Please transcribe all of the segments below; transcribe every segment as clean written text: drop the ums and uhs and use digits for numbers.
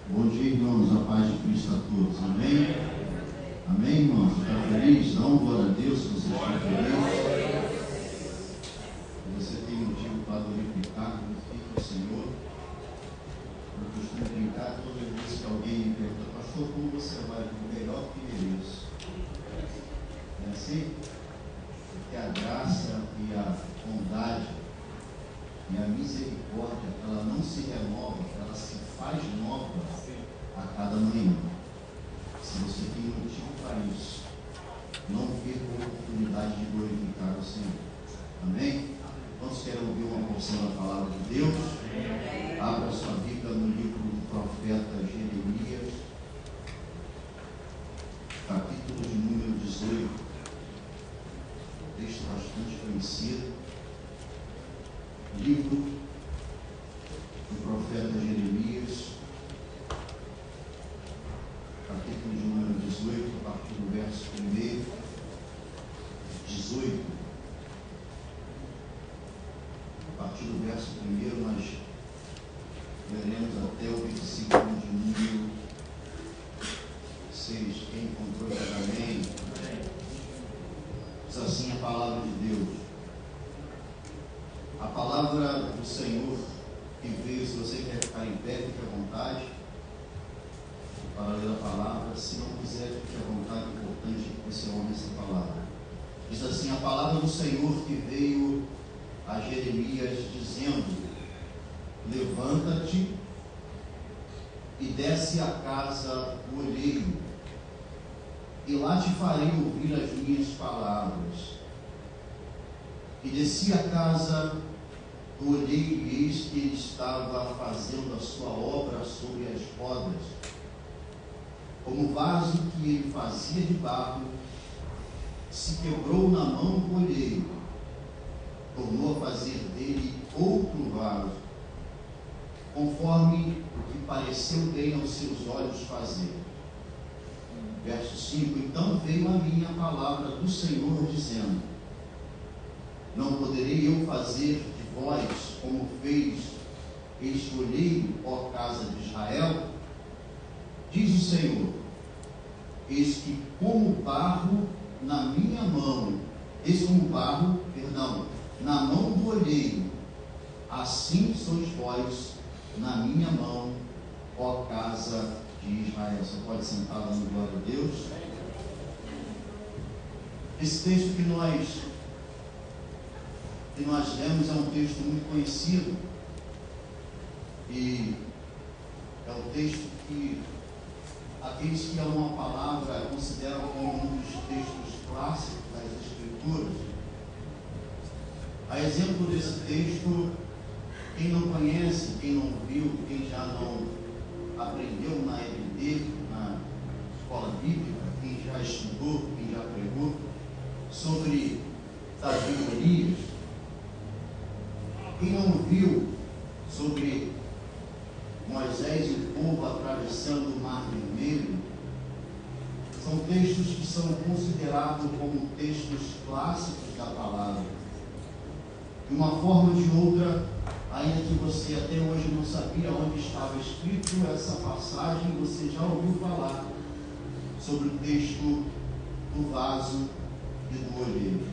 Bom dia, irmãos, a paz de Cristo a todos, amém? Amém, irmãos? Está feliz? Dá um glória a Deus se você está feliz. Você tem motivo para glorificar, glorifique o Senhor. Eu costumo brincar toda vez que alguém me pergunta, pastor, como você vai? Melhor que mereço. É assim? Porque a graça e a bondade e a misericórdia, ela não se renova, ela se faz nova a cada manhã. Se você tem motivo para isso, não perca a oportunidade de glorificar o Senhor. Amém? Quantos querem ouvir uma porção da palavra de Deus? Abra sua Bíblia no livro do profeta Jeremias, capítulo de número 18. Texto bastante conhecido. Livro do profeta Jeremias, capítulo de número 18, a partir do verso 1. 18. A partir do verso 1, nós veremos até o versículo de número 6. Quem encontrou, diz amém. Diz assim a palavra de Deus. A palavra do Senhor que veio, se você quer ficar em pé, fique à vontade para ler a palavra. Se não quiser, fique à vontade, é importante que você ouça essa palavra. Diz assim: a palavra do Senhor que veio a Jeremias, dizendo: levanta-te e desce à casa do olheiro, e lá te farei ouvir as minhas palavras. E desci à casa do olheiro, e eis que ele estava fazendo a sua obra sobre as rodas. Como o vaso que ele fazia de barro se quebrou na mão do olheiro, tornou a fazer dele outro vaso, conforme o que pareceu bem aos seus olhos fazer. Verso 5: então veio a mim a palavra do Senhor, dizendo: não poderei eu fazer de vós como fez este olheiro, ó casa de Israel? Diz o Senhor: eis que como barro na minha mão, na mão do olheiro, assim sois vós na minha mão, ó casa de Israel. Você pode sentar dando glória a Deus. Esse texto que nós lemos é um texto muito conhecido, e é um texto que aqueles que amam a palavra consideram como um dos textos clássicos das Escrituras. A exemplo desse texto, quem não conhece, quem não viu, quem já não aprendeu na EBD, na escola bíblica, quem já estudou, quem já pregou sobre Davi e Golias, quem não viu sobre Moisés e o povo atravessando o Mar Vermelho, são textos que são considerados como textos clássicos da palavra. De uma forma ou de outra, ainda que você até hoje não sabia onde estava escrito essa passagem, você já ouviu falar sobre o texto do vaso e do olheiro.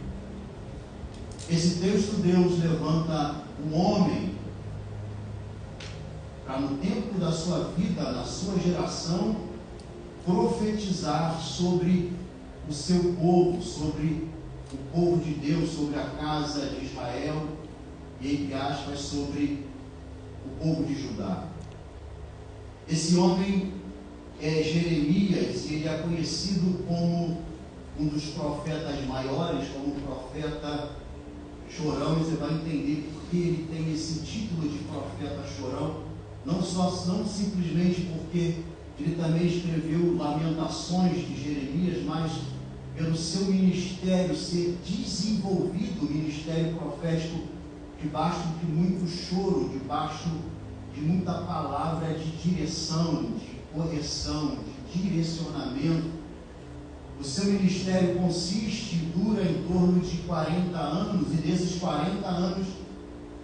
Esse texto, Deus levanta um homem para, no tempo da sua vida, na sua geração, profetizar sobre o seu povo, sobre o povo de Deus, sobre a casa de Israel e, entre aspas, sobre o povo de Judá. Esse homem é Jeremias, e ele é conhecido como um dos profetas maiores, como o profeta chorão, e você vai entender por que ele tem esse título de profeta chorão, não simplesmente porque ele também escreveu Lamentações de Jeremias, mas pelo seu ministério ser desenvolvido, o ministério profético, debaixo de muito choro, debaixo de muita palavra de direção, de correção, de direcionamento. O seu ministério consiste e dura em torno de 40 anos, e desses 40 anos,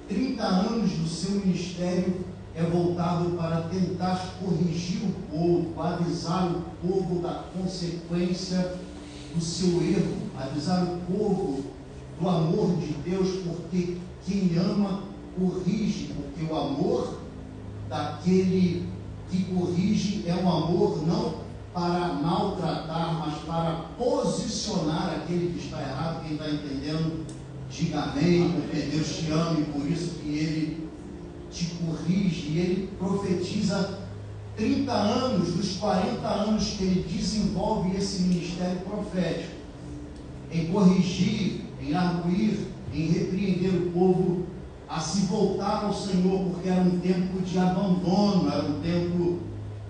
30 anos do seu ministério é voltado para tentar corrigir o povo, avisar o povo da consequência do seu erro, avisar o povo do amor de Deus, porque quem ama corrige, porque o amor daquele que corrige é um amor não para maltratar, mas para posicionar aquele que está errado. Quem está entendendo, diga amém, porque Deus te ama e por isso que Ele te corrige. E Ele profetiza 30 anos, dos 40 anos que Ele desenvolve esse ministério profético, em corrigir, em arguir, em repreender o povo a se voltar ao Senhor, porque era um tempo de abandono, era um tempo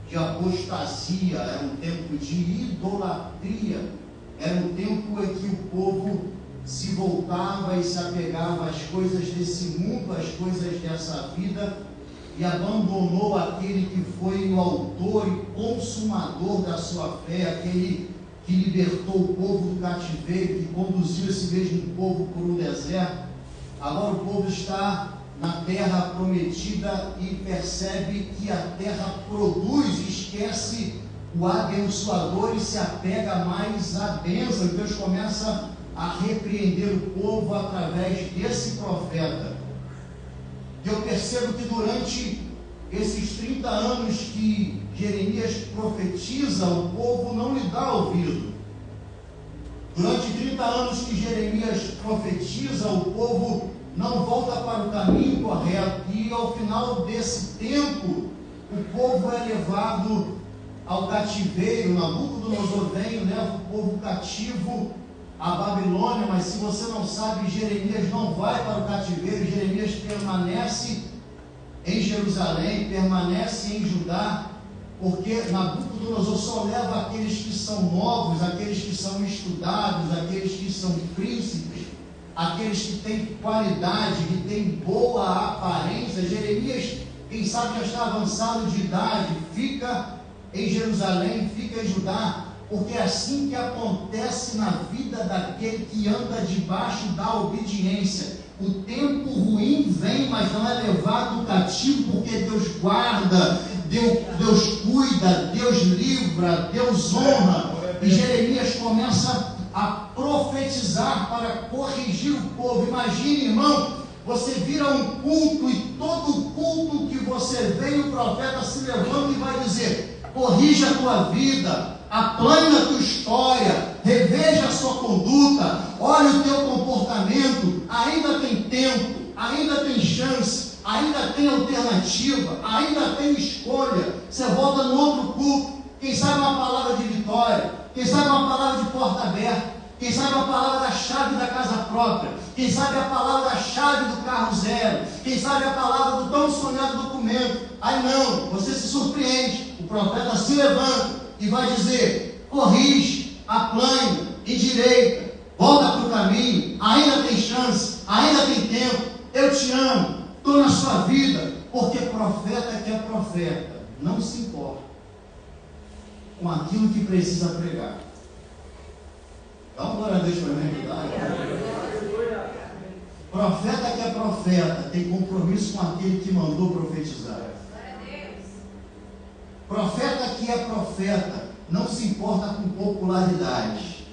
de apostasia, era um tempo de idolatria, era um tempo em que o povo se voltava e se apegava às coisas desse mundo, às coisas dessa vida, e abandonou aquele que foi o autor e consumador da sua fé, aquele que libertou o povo do cativeiro, que conduziu esse mesmo povo por um deserto. Agora o povo está na terra prometida e percebe que a terra produz, esquece o abençoador e se apega mais à bênção. E Deus começa a repreender o povo através desse profeta. E eu percebo que durante esses 30 anos que Jeremias profetiza, o povo não lhe dá ouvido. Durante 30 anos que Jeremias profetiza, o povo não volta para o caminho correto, e ao final desse tempo, o povo é levado ao cativeiro. Nabucodonosor vem e leva o povo cativo à Babilônia, mas se você não sabe, Jeremias não vai para o cativeiro, Jeremias permanece em Jerusalém, permanece em Judá, porque Nabucodonosor só leva aqueles que são novos, aqueles que são estudados, aqueles que são príncipes, aqueles que têm qualidade, que têm boa aparência. Jeremias, quem sabe já está avançado de idade, fica em Jerusalém, fica em Judá, porque é assim que acontece na vida daquele que anda debaixo da obediência. O tempo ruim vem, mas não é levado cativo, porque Deus guarda, Deus cuida, Deus livra, Deus honra. E Jeremias começa a profetizar para corrigir o povo. Imagine, irmão, você vira um culto e todo culto que você vem, o profeta se levanta e vai dizer: corrija a tua vida, aplane a tua história, reveja a sua conduta, olhe o teu comportamento, ainda tem tempo, ainda tem chance, ainda tem alternativa, ainda tem escolha. Você volta no outro culto, quem sabe uma palavra de vitória, quem sabe uma palavra de porta aberta, quem sabe a palavra da chave da casa própria, quem sabe a palavra da chave do carro zero, quem sabe a palavra do tão sonhado documento. Aí não, você se surpreende, o profeta se levanta e vai dizer: corrige, aplane, endireita, volta para o caminho, ainda tem chance, ainda tem tempo, eu te amo, estou na sua vida. Porque profeta que é profeta não se importa com aquilo que precisa pregar. Dá uma glória a Deus para mim, profeta que é profeta tem compromisso com aquele que mandou profetizar. Profeta que é profeta não se importa com popularidade.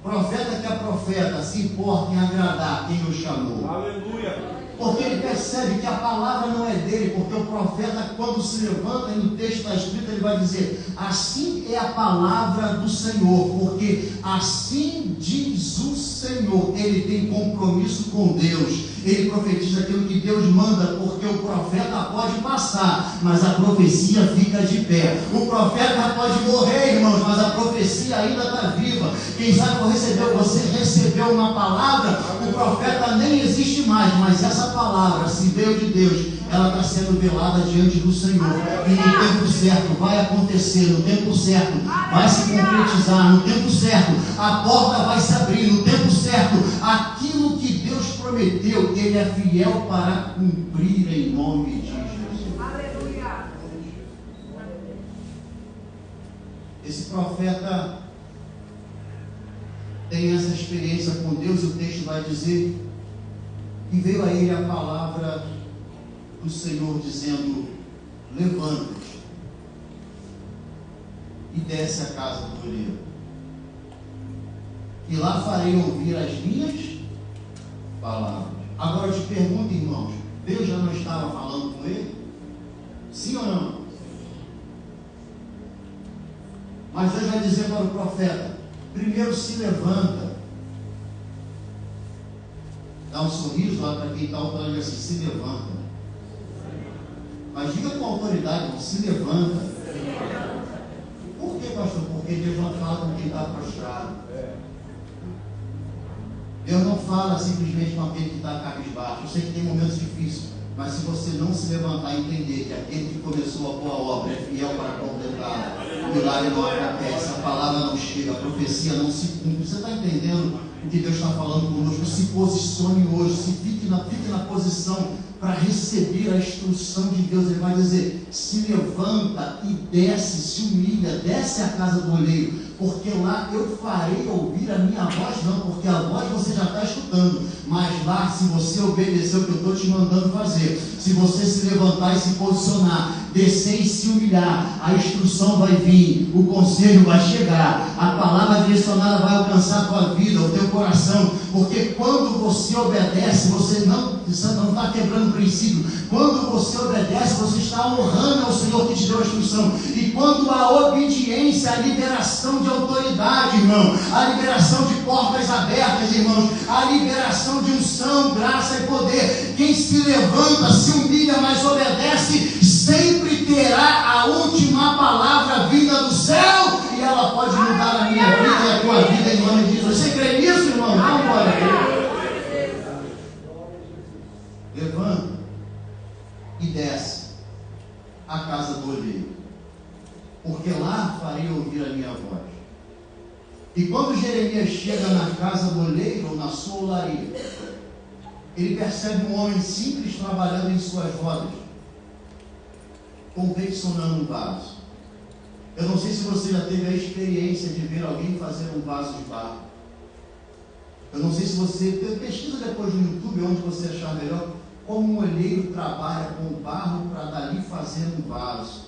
Profeta que é profeta se importa em agradar quem o chamou. Aleluia. Porque ele percebe que a palavra não é dele, porque o profeta, quando se levanta, e no texto está escrito, ele vai dizer: assim é a palavra do Senhor, porque assim diz o Senhor. Ele tem compromisso com Deus, ele profetiza aquilo que Deus manda, porque o profeta pode passar, mas a profecia fica de pé. O profeta pode morrer, irmãos, mas a profecia ainda está viva. Quem sabe você recebeu uma palavra, o profeta nem existe mais, mas essa palavra, se veio de Deus, ela está sendo velada diante do Senhor, e no tempo certo vai acontecer, no tempo certo vai se concretizar, no tempo certo a porta vai se abrir, no tempo certo aquilo que Deus prometeu, Ele é fiel para cumprir, em nome de Jesus. Aleluia. Esse profeta tem essa experiência com Deus, e o texto vai dizer que veio a ele a palavra do Senhor dizendo: levanta-te e desce à casa do oleiro, e lá farei ouvir as minhas palavras. Agora eu te pergunto, irmãos, Deus já não estava falando com ele? Sim ou não? Mas Deus vai dizer para o profeta: primeiro se levanta. Dá um sorriso lá para quem está falando assim: se levanta. Mas diga com autoridade, irmão: se levanta. Por que, pastor? Porque Deus não fala com quem está prostrado. Deus não fala simplesmente com aquele que está cabisbaixo. Eu sei que tem momentos difíceis, mas se você não se levantar e entender que aquele que começou a boa obra é fiel para completar, o milagre não acontece, a palavra não chega, a profecia não se cumpre. Você está entendendo o que Deus está falando conosco? Se posicione hoje, fique na posição para receber a instrução de Deus. Ele vai dizer: se levanta e desce, se humilha, desce à casa do oleiro, porque lá eu farei ouvir a minha voz. Não, porque a voz você já está escutando, mas lá, se você obedecer o que eu estou te mandando fazer, se você se levantar e se posicionar, descer e se humilhar, a instrução vai vir, o conselho vai chegar, a palavra direcionada vai alcançar a tua vida, o teu coração, porque quando você obedece, você não está quebrando o princípio. Quando você obedece, você está honrando ao Senhor que te deu a instrução. E quando a obediência, a liberação de autoridade, irmão, a liberação de portas abertas, irmãos, a liberação de unção, graça e poder, quem se levanta, se humilha, mas obedece, sempre terá a última palavra vinda do céu, e ela pode mudar a minha vida e a tua vida em nome de Jesus. Você crê nisso, irmão? Então, bora. Levanta e desce à casa do oleiro, porque lá farei ouvir a minha voz. E quando Jeremias chega na casa do oleiro, ou na sua olaria, ele percebe um homem simples trabalhando em suas rodas, confeccionando um vaso. Eu não sei se você já teve a experiência de ver alguém fazer um vaso de barro. Eu não sei se você pesquisa depois no YouTube, onde você achar melhor, como um olheiro trabalha com o barro para dali fazer um vaso.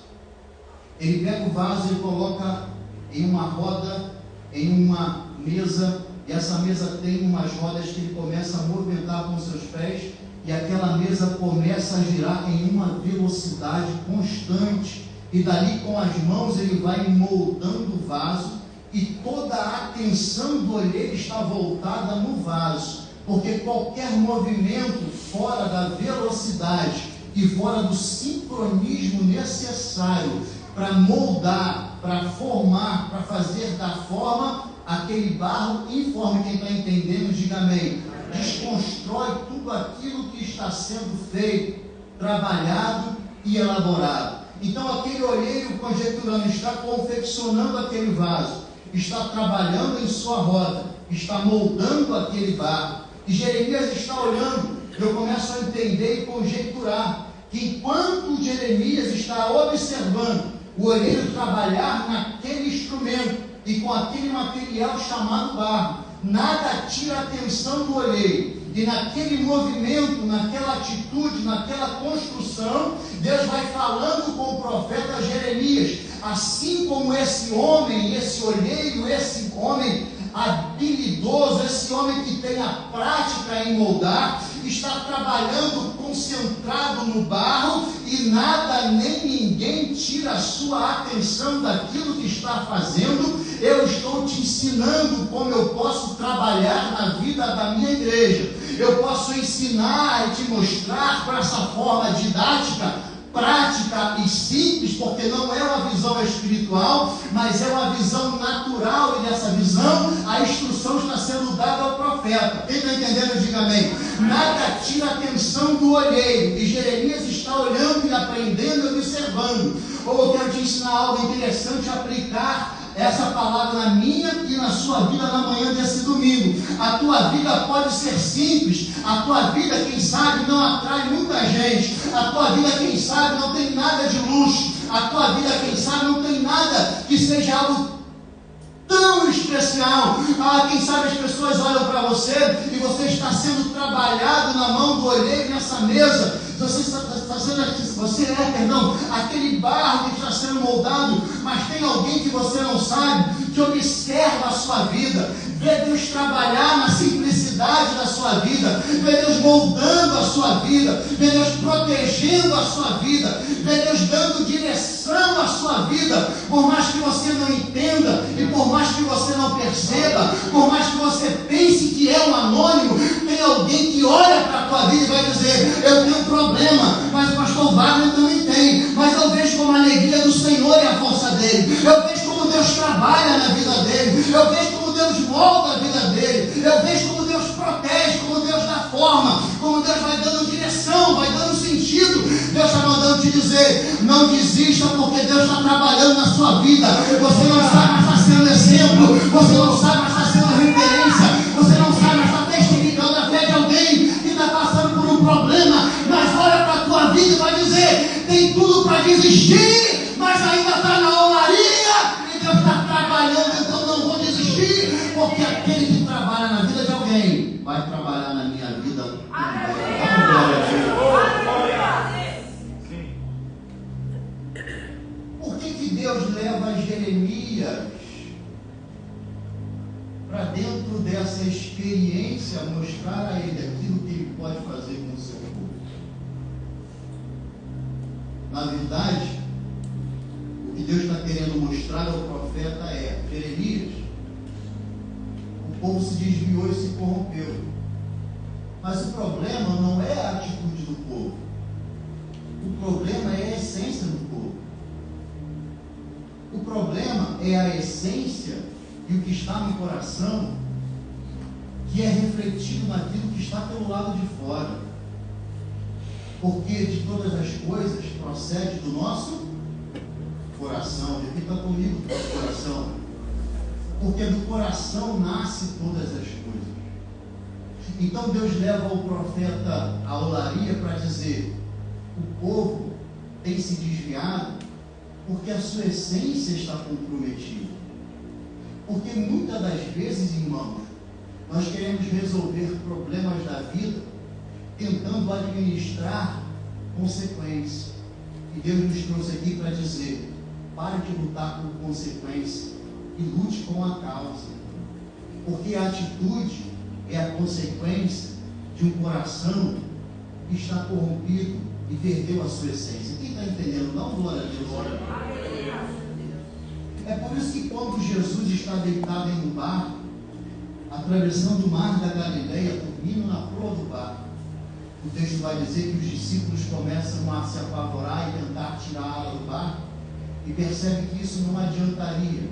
Ele pega o vaso e coloca em uma roda, em uma mesa, e essa mesa tem umas rodas que ele começa a movimentar com seus pés, e aquela mesa começa a girar em uma velocidade constante, e dali com as mãos ele vai moldando o vaso, e toda a atenção do olheiro está voltada no vaso, porque qualquer movimento fora da velocidade e fora do sincronismo necessário para moldar, para formar, para fazer da forma aquele barro informe. Quem está entendendo, diga amém. Desconstrói tudo aquilo que está sendo feito, trabalhado e elaborado. Então aquele olheiro, conjecturando, está confeccionando aquele vaso, está trabalhando em sua roda, está moldando aquele barro. E Jeremias está olhando. Eu começo a entender e conjecturar que enquanto Jeremias está observando o olheiro trabalhar naquele instrumento e com aquele material chamado barro, nada tira a atenção do olheiro. E naquele movimento, naquela atitude, naquela construção, Deus vai falando com o profeta Jeremias. Assim como esse homem, esse olheiro, esse homem habilidoso, esse homem que tem a prática em moldar, está trabalhando concentrado no barro, e nada nem ninguém tira a sua atenção daquilo que está fazendo. Eu estou te ensinando como eu posso trabalhar na vida da minha igreja. Eu posso ensinar e te mostrar com essa forma didática, prática e simples, porque não é uma visão espiritual, mas é uma visão natural, e nessa visão a instrução está sendo dada ao profeta. Quem está entendendo, diga amém. Nada tira a atenção do olheiro, e Jeremias está olhando e aprendendo e observando. Ou eu quero te ensinar algo interessante, aplicar essa palavra na minha e na sua vida na manhã desse domingo. A tua vida pode ser simples, a tua vida, quem sabe, não atrai muita gente, a tua vida, quem sabe, não tem nada de luxo, a tua vida, quem sabe, não tem nada que seja algo tão especial. Quem sabe as pessoas olham para você e você está sendo trabalhado na mão do olheiro nessa mesa. Você está aquele barro que está sendo moldado, mas tem alguém que você não sabe, que observa a sua vida, vê Deus trabalhar na simplicidade da sua vida, vê Deus moldando a sua vida, vê Deus protegendo a sua vida, vê Deus dando direção à sua vida, por mais que você não entenda, e por mais que você não perceba, por mais que você pense que é um anônimo, tem alguém que olha para a tua vida e vai dizer: eu tenho um problema, mas o pastor Wagner também tem, mas eu vejo como a alegria do Senhor e a força dele, eu vejo como Deus trabalha na vida dele, eu vejo como Deus molda a vida dele, eu vejo como Deus protege, como Deus dá forma, como Deus vai dando direção, vai dando sentido. Deus está mandando te dizer: não desista, porque Deus está trabalhando na sua vida. Você não sabe, mas está sendo exemplo, você não sabe, mas está sendo referência, você não sabe, mas está testificando a fé de alguém que está passando por um problema, mas olha para a tua vida e vai dizer: tem tudo para desistir, mas ainda está na olaria, e Deus está trabalhando, então não vou desistir, porque aquele que trabalha na vida de alguém vai trabalhar na minha vida também. Por que Deus leva Jeremias para dentro dessa experiência, mostrar a ele aquilo que ele pode fazer com o seu povo? Na verdade, o que Deus está querendo mostrar ao profeta é: Jeremias, o povo se desviou e se corrompeu, mas o problema não é a atitude do povo, o problema é a essência do povo. O problema é a essência e o que está no coração, que é refletido naquilo que está pelo lado de fora. Porque de todas as coisas procede do nosso coração. Repita comigo: coração. Porque do coração nasce todas as coisas. Então Deus leva o profeta à olaria para dizer: o povo tem se desviado porque a sua essência está comprometida. Porque muitas das vezes, irmãos, nós queremos resolver problemas da vida tentando administrar consequência. E Deus nos trouxe aqui para dizer: pare de lutar por consequência e lute com a causa. Porque a atitude é a consequência de um coração que está corrompido e perdeu a sua essência. Quem está entendendo? Não, glória a Deus. Glória a Deus. É por isso que quando Jesus está deitado em um barco, atravessando o mar da Galileia, dormindo na proa do barco, o texto vai dizer que os discípulos começam a se apavorar e tentar tirá-la do barco, e percebem que isso não adiantaria,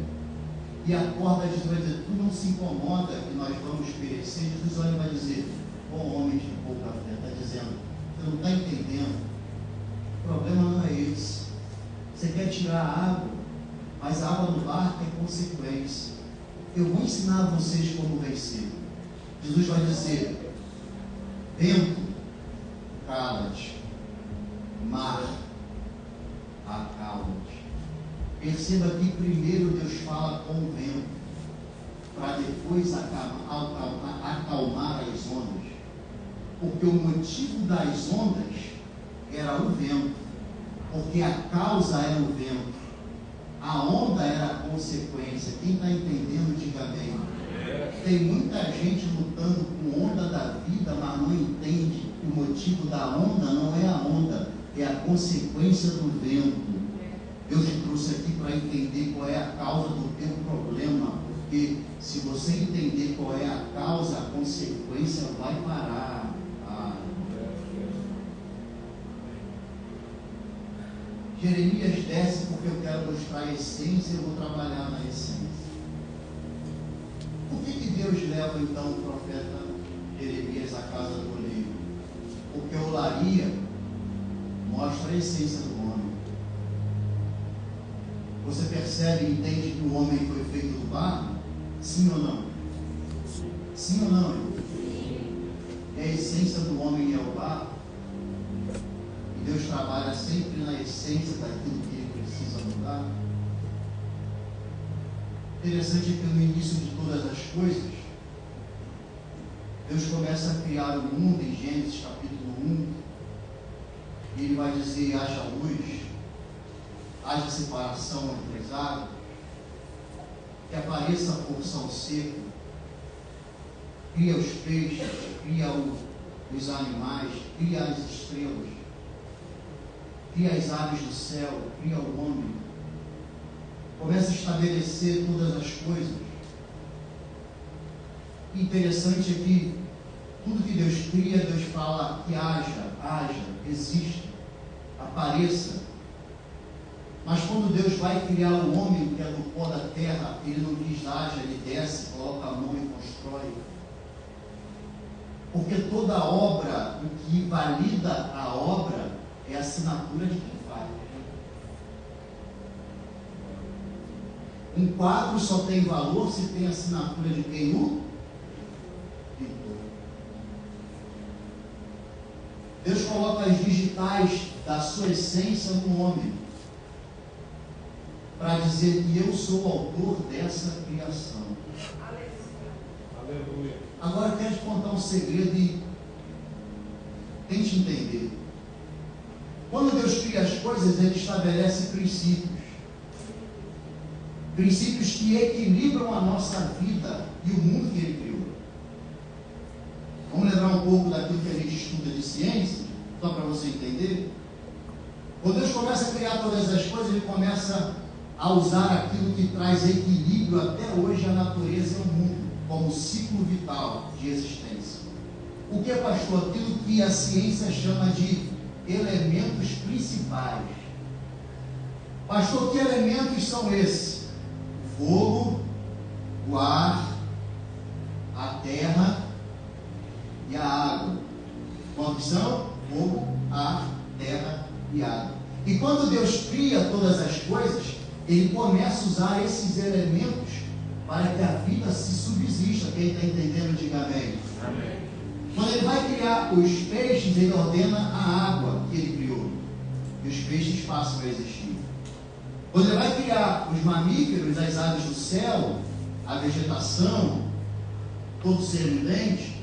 e acorda Jesus vai dizer: tu não se incomoda que nós vamos perecer? Jesus olha e vai dizer: bom homem de pouca fé. Está dizendo: você não está entendendo, o problema não é esse. Você quer tirar a água, mas a água no barco é consequência. Eu vou ensinar a vocês como vencer. Jesus vai dizer: vento, cala-te, mar, acalma-te. Perceba que primeiro Deus fala com o vento, para depois acalmar as ondas. Porque o motivo das ondas era o vento, porque a causa era o vento, a onda era a consequência. Quem está entendendo, diga bem. Tem muita gente lutando com onda da vida, mas não entende que o motivo da onda não é a onda, é a consequência do vento. Deus te trouxe aqui para entender qual é a causa do teu problema, porque se você entender qual é a causa, a consequência vai parar. Jeremias desce porque eu quero mostrar a essência e eu vou trabalhar na essência. Por que Deus leva então o profeta Jeremias à casa do oleiro? Porque a olaria mostra a essência do homem. Você percebe e entende que o homem foi feito do barro? Sim ou não? Sim ou não? E a essência do homem é o barro. E Deus trabalha sempre na essência daquilo que ele precisa mudar. Interessante é que no início de todas as coisas, Deus começa a criar o mundo em Gênesis capítulo 1. ele vai dizer: haja luz, haja separação entre as águas, que apareça a porção seca, cria os peixes, cria os animais, cria as estrelas, cria as aves do céu, cria o homem, começa a estabelecer todas as coisas. Interessante é que tudo que Deus cria, Deus fala que haja, exista, apareça. Mas quando Deus vai criar o homem, que é do pó da terra, ele não diz haja, ele desce, coloca a mão e constrói. Porque toda obra, o que valida a obra é a assinatura de quem faz. Um quadro só tem valor se tem a assinatura de quem o pintou. Deus coloca as digitais da sua essência no homem, para dizer que eu sou o autor dessa criação. Aleluia. Agora eu quero te contar um segredo e tente entender. Quando Deus cria as coisas, Ele estabelece princípios. Princípios que equilibram a nossa vida e o mundo que Ele criou. Vamos lembrar um pouco daquilo que a gente estuda de ciência, só para você entender. Quando Deus começa a criar todas as coisas, Ele começa a usar aquilo que traz equilíbrio até hoje à natureza e ao mundo, como ciclo vital de existência. O que é, pastor? Aquilo que a ciência chama de elementos principais. Pastor, que elementos são esses? O fogo, o ar, a terra e a água. Quantos são? Fogo, ar, terra e água. E quando Deus cria todas as coisas, Ele começa a usar esses elementos para que a vida se subsista. Quem está entendendo, diga amém. Amém. Quando Ele vai criar os peixes, Ele ordena a água que Ele criou, e os peixes passam a existir. Quando Ele vai criar os mamíferos, as aves do céu, a vegetação, todo ser vivente,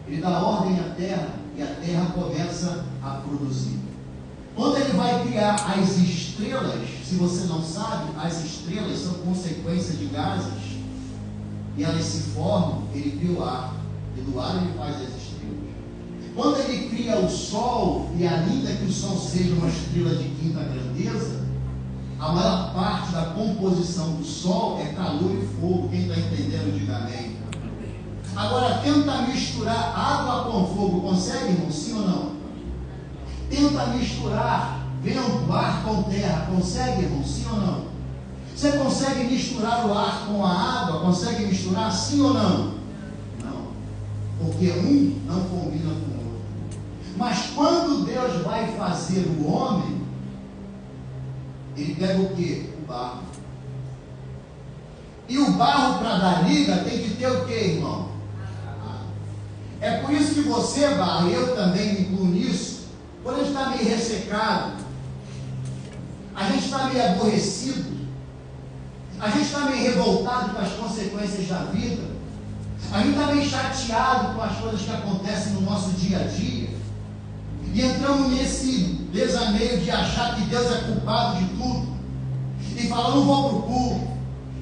Ele dá ordem à terra, e a terra começa a produzir. Quando Ele vai criar as estrelas, se você não sabe, as estrelas são consequência de gases, e elas se formam. Ele cria o ar, e do ar Ele faz as estrelas. Quando Ele cria o sol, e ainda que o sol seja uma estrela de quinta grandeza, a maior parte da composição do sol é calor e fogo. Quem está entendendo, diga amém. Agora, tenta misturar água com fogo, consegue, irmão? Sim ou não? Tenta misturar vento, ar com terra, consegue, irmão? Sim ou não? Você consegue misturar o ar com a água? Consegue misturar, sim ou não? Não, porque um não combina com o outro. Mas quando Deus vai fazer o homem, Ele pega o quê? O barro. E o barro, para dar liga, tem que ter o quê, irmão? É por isso que você, barro, e eu também me incluo nisso, quando a gente está meio ressecado, a gente está meio aborrecido, a gente está meio revoltado com as consequências da vida, a gente está meio chateado com as coisas que acontecem no nosso dia a dia, e entramos nesse desameio de achar que Deus é culpado de tudo, e fala: eu não vou para o culto,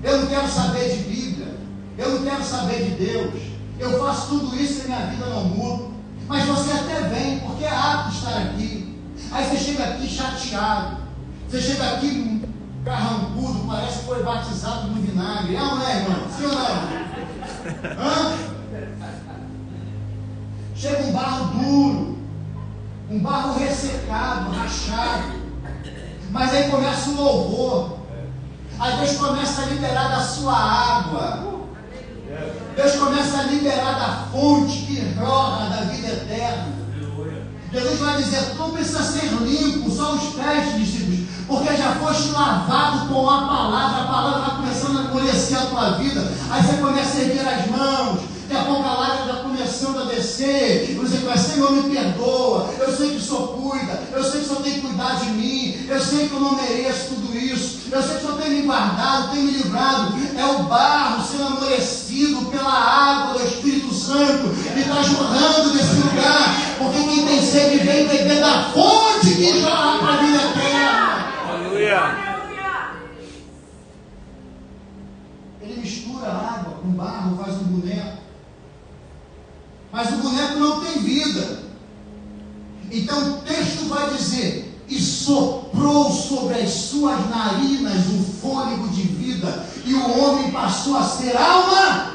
eu não quero saber de Bíblia, eu não quero saber de Deus, eu faço tudo isso e minha vida não muda. Mas você até vem, porque é apto estar aqui. Aí você chega aqui chateado, você chega aqui carrancudo, parece que foi batizado no vinagre. É ou não é, irmão? Sim ou não? Hã? Chega um barro duro, um barro ressecado, rachado, mas aí começa o louvor, aí Deus começa a liberar da sua água, Deus começa a liberar da fonte que jorra da vida eterna. Jesus vai dizer: tu não precisa ser limpo, só os pés, discípulos, porque já foste lavado com a palavra vai começando a amolecer a tua vida, aí você começa a erguer as mãos, daqui a pouco a lágrima está começando a descer, e você começa: Senhor, me perdoa, eu sei que o Senhor cuida, eu sei que o Senhor tem que cuidar de mim, eu sei que eu não mereço tudo isso, eu sei que o Senhor tem me guardado, tem me livrado. É o barro sendo amolecido pela água do Espírito Santo, e está jorrando desse lugar, porque quem tem sede vem beber da fonte fonte que jorra para a vida eterna. Aleluia. Ele mistura água com barro, faz um boneco. Mas o boneco não tem vida. Então o texto vai dizer: e soprou sobre as suas narinas o fôlego de vida, e o homem passou a ser alma.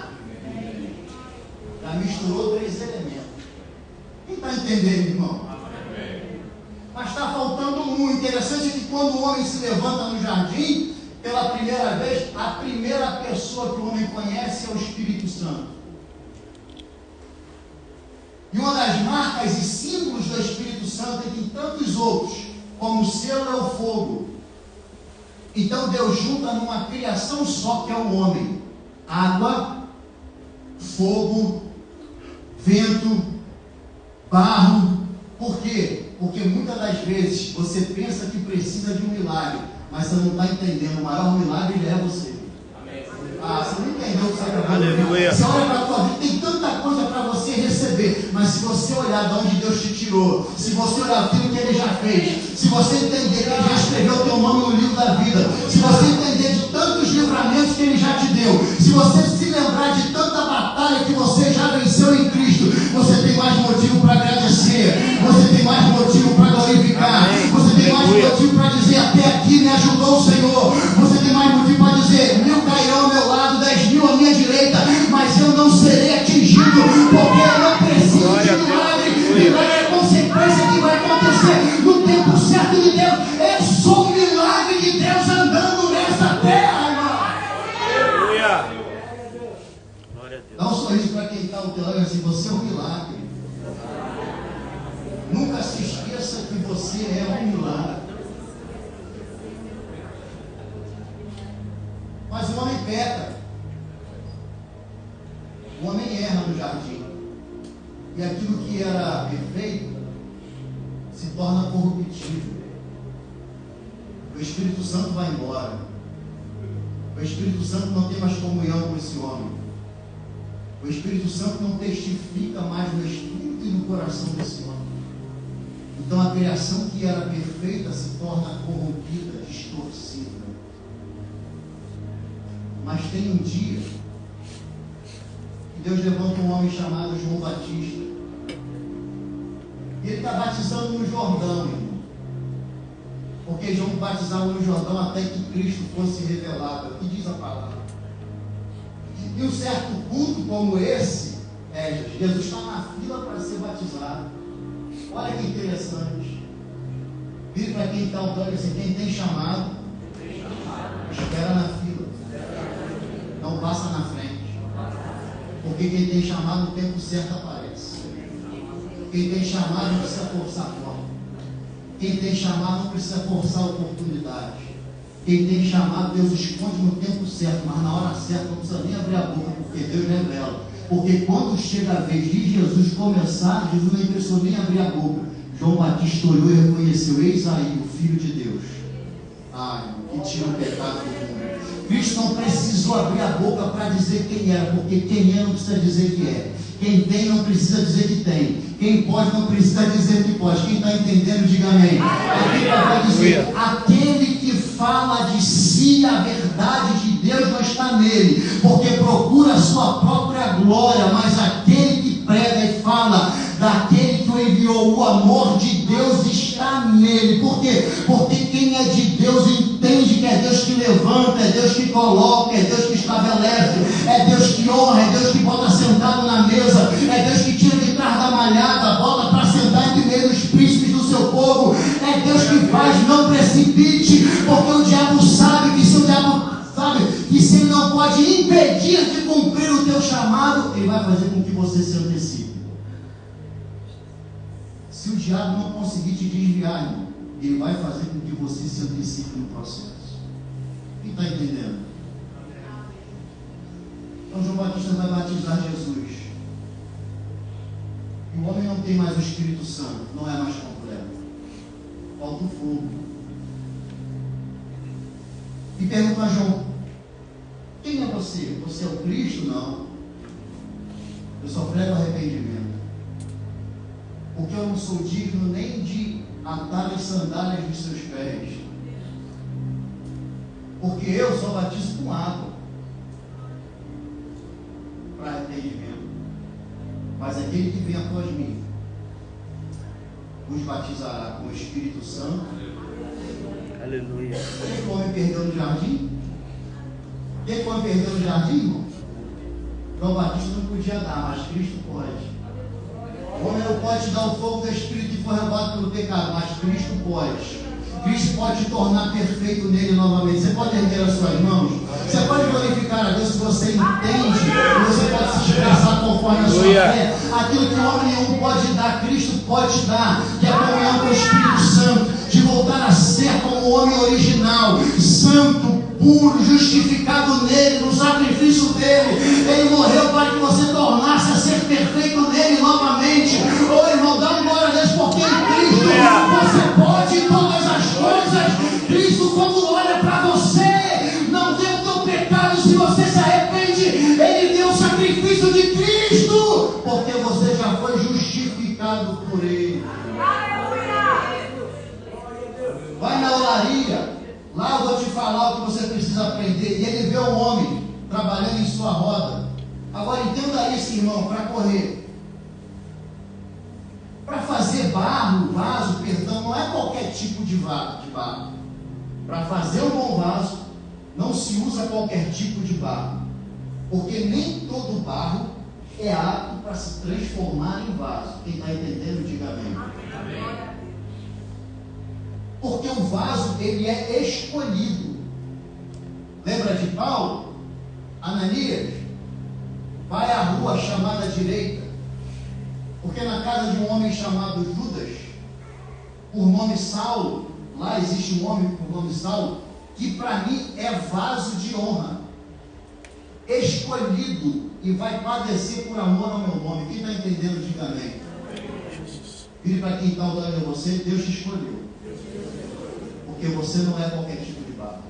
Já misturou 3 elementos. Quem está entendendo, irmão? Mas está faltando um. Interessante é que quando o homem se levanta no jardim, pela primeira vez, a primeira pessoa que o homem conhece é o Espírito Santo. E uma das marcas e símbolos do Espírito Santo é que em tantos outros, como o selo é o fogo. Então Deus junta numa criação só, que é o homem: água, fogo, vento, barro. Por quê? Porque muitas das vezes você pensa que precisa de um milagre, mas você não está entendendo. O maior milagre é você. Você não entendeu o que você acabou de ouvir. Você olha para a tua vida, tem tanta coisa para você receber, mas se você olhar de onde Deus te tirou, se você olhar aquilo que Ele já fez, se você entender que Ele já escreveu o teu nome no livro da vida, se você entender de tantos livramentos que Ele já te deu, se você se lembrar de tanta batalha que você já venceu em Cristo, você tem mais motivo para agradecer, você tem mais motivo para glorificar, você tem mais motivo para dizer: até aqui me ajudou o Senhor. Você tem mais motivo para dizer: 1000 cairão ao meu lado, 10.000 à minha direita, mas eu não serei atingido, porque eu não preciso de milagre. Milagre é a consequência que vai acontecer no tempo certo de Deus. Eu sou o milagre de Deus andando nessa terra, irmão. Aleluia. Dá um sorriso para quem está ao teu lado, assim: você é um milagre. Nunca se esqueça que você é um milagre. Mas o homem peca. O homem erra no jardim. E aquilo que era perfeito se torna corruptível. O Espírito Santo vai embora. O Espírito Santo não tem mais comunhão com esse homem. O Espírito Santo não testifica mais no espírito e no coração desse homem. Então a criação que era perfeita se torna corrompida, distorcida. Mas tem um dia que Deus levanta um homem chamado João Batista. E ele está batizando no Jordão, irmão. Porque João batizava no Jordão até que Cristo fosse revelado. É o que diz a palavra. E um certo culto como esse, Jesus está na fila para ser batizado. Olha que interessante. Vire para quem está ao lado assim: quem tem chamado, espera na fila. Não passa na frente. Porque quem tem chamado, no tempo certo aparece. Quem tem chamado não precisa forçar a porta. Quem tem chamado não precisa forçar a oportunidade. Quem tem chamado, Deus esconde no tempo certo, mas na hora certa não precisa nem abrir a boca, porque Deus revela. Porque quando chega a vez de Jesus começar, Jesus nem precisou nem abrir a boca. João Batista olhou e reconheceu: eis aí o Filho de Deus. Que tira o pecado do mundo. Cristo não precisou abrir a boca para dizer quem era, porque quem é não precisa dizer que é. Quem tem não precisa dizer que tem. Quem pode não precisa dizer que pode. Quem está entendendo, diga amém. Aqui vai dizer: aquele que fala de si, a verdade de Deus não está nele, porque procura a sua própria glória, mas aquele que prega e fala daquele que o enviou, o amor de Deus está nele. Por quê? Porque quem é de Deus entende que é Deus que levanta, é Deus que coloca, é Deus que estabelece, é Deus que honra, é Deus que bota sentado na mesa, é Deus que tira de trás da malhada, bota para sentar entre meio dos príncipes do seu povo, é Deus que faz. Não precipite, porque o diabo sabe que se o diabo sabe que se ele não pode impedir de cumprir o teu chamado, ele vai fazer com que você se antecipe. Se o diabo não conseguir te desviar, irmão, ele vai fazer com que você se antecipe no processo. Quem está entendendo? Então João Batista vai batizar Jesus. E o homem não tem mais o Espírito Santo, não é mais completo. Falta o fogo. E pergunta a João: quem é você? Você é o Cristo? Não. Eu só prego arrependimento. Porque eu não sou digno nem de atar as sandálias dos seus pés. Porque eu só batizo com água para arrependimento. Mas aquele que vem após mim vos batizará com o Espírito Santo. Aleluia. Quem come perdeu no jardim? Quem come perdeu no jardim, irmão? João Batista não podia dar, mas Cristo pode. O homem não pode dar o fogo do Espírito que foi roubado pelo pecado, mas Cristo pode. Cristo pode te tornar perfeito nele novamente. Você pode erguer as suas mãos. Você pode glorificar a Deus se você entende. Você pode se expressar conforme a sua fé. Aquilo que o homem nenhum pode dar, Cristo pode te dar. Que é a comunhão com o Espírito Santo. De voltar a ser como o homem original. Santo, puro, justificado nele, no sacrifício dele. Ele morreu para que você tornasse a ser perfeito nele novamente. Ô irmão, dá uma glória a Deus, porque em Cristo você pode todas as coisas. Cristo, quando olha para você, não vê o teu pecado. Se você se arrepende, ele deu o sacrifício de Cristo, porque você já foi justificado por ele. Vai na olaria, lá eu vou te falar o que você precisa aprender. E ele vê um homem trabalhando em sua roda. Agora entenda isso, irmão, para correr, para fazer barro, vaso, perdão, não é qualquer tipo de barro. Para fazer um bom vaso, não se usa qualquer tipo de barro, porque nem todo barro é apto para se transformar em vaso. Quem está entendendo, diga amém. Porque o vaso, ele é escolhido. Lembra de Paulo? Ananias vai à rua chamada direita, porque na casa de um homem chamado Judas, por nome Saulo, lá existe um homem por nome Saulo, que para mim é vaso de honra, escolhido, e vai padecer por amor ao meu nome. Quem está entendendo, diga amém. Vire para quem está olhando a você, Deus te escolheu, porque você não é qualquer tipo de barro.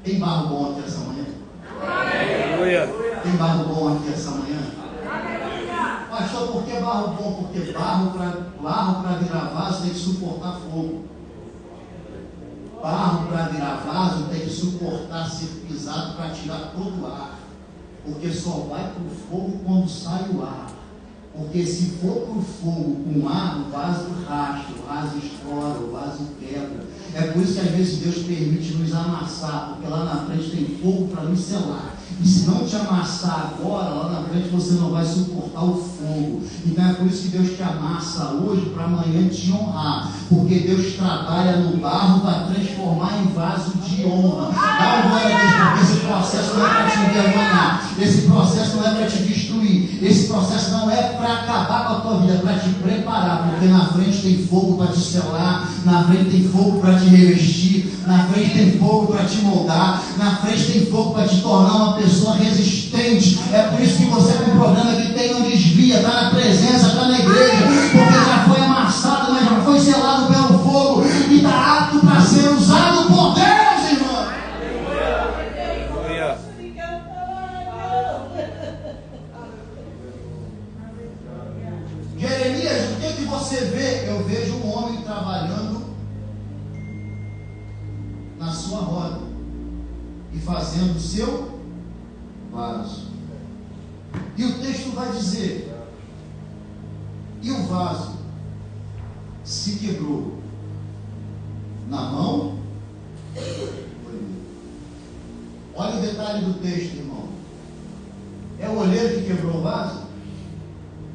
Tem barro bom aqui essa manhã? Tem barro bom aqui essa manhã? Pastor, por que barro bom? Porque barro para virar vaso tem que suportar fogo. Barro para virar vaso tem que suportar ser pisado para tirar todo o ar. Porque só vai para o fogo quando sai o ar. Porque se for para o fogo com ar, o vaso racha, o vaso estoura, o vaso quebra. É por isso que às vezes Deus permite nos amassar, porque lá na frente tem fogo para nos selar. E se não te amassar agora, lá na frente você não vai suportar o fogo. Então é por isso que Deus te amassa hoje para amanhã te honrar. Porque Deus trabalha no barro para transformar em vaso de honra. Dá uma glória a Deus, porque esse processo não é para te envergonhar. Esse processo não é para te destruir. Esse processo não é para acabar com a tua vida, é para te preparar. Porque na frente tem fogo para te selar, na frente tem fogo para te revestir, na frente tem fogo para te moldar, na frente tem fogo para te tornar uma pessoa resistente. É por isso que você com um problema que tem, não desvia, está na presença, está na igreja, porque já foi amassado, mas já foi selado pelo fogo e está apto para ser usado por Deus, irmão. Jeremias, o que você vê? Eu vejo um homem trabalhando na sua roda e fazendo o seu vaso. E o texto vai dizer: e o vaso se quebrou na mão do olheiro. Olha o detalhe do texto, irmão. É o olheiro que quebrou o vaso?